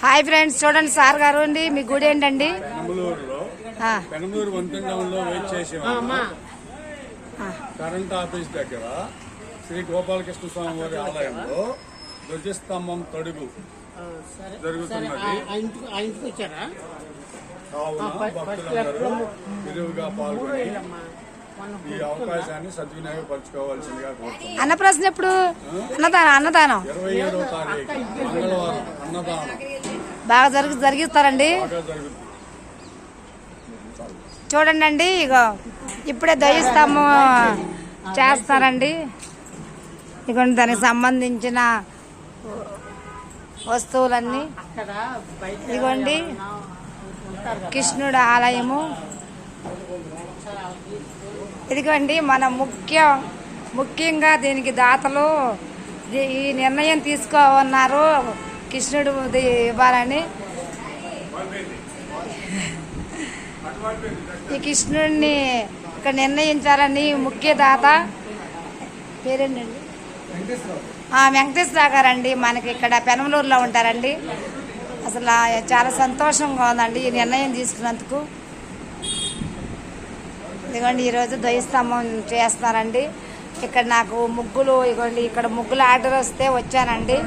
Hi friends, చూడండి sir గారు అండి. మీ గుడి ఏంటండి? పెనమలూరు వంతెనలో వెయిట్ చేసాము. కరెంట్ ఆఫీస్ దగ్గర శ్రీ గోపాలకృష్ణ స్వామి వారి ఆలయంలో ధ్వజస్తంభం తడుగు జరుగుతున్నది. కావున భక్తులందరూ విరివిగా పాల్గొని ఈ అవకాశాన్ని సద్వినియోగపరచుకోవాల్సిందిగా కోరుతున్నాను. అన్నప్రశ్న ఎప్పుడు? అన్నదానం 27వ తారీఖు మంగళవారం అన్నదానం బాగా జరిగిస్తారండి. చూడండి అండి, ఇగో ఇప్పుడే ధ్వజస్తంభం చేస్తారండి. ఇగోండి దానికి సంబంధించిన వస్తువులన్నీ. ఇగోండి కృష్ణుడు ఆలయము. ఇదిగోండి మన ముఖ్యంగా దీనికి దాతలు ఈ నిర్ణయం తీసుకోమన్నారు, కృష్ణుడు ఇవ్వాలని. ఈ కృష్ణుడిని ఇక్కడ నిర్ణయించాలని ముఖ్య దాత పేరేంటండి? వెంకటేశ్వర గారండి. మనకి ఇక్కడ పెనమలూరులో ఉంటారండి. అసలు చాలా సంతోషంగా ఉందండి ఈ నిర్ణయం తీసుకున్నందుకు. ఇదిగోండి ఈరోజు ధ్వజస్తంభం చేస్తారండి. ఇక్కడ నాకు ముగ్గులు, ఇదిగోండి ఇక్కడ ముగ్గులు ఆర్డర్ వస్తే వచ్చానండి.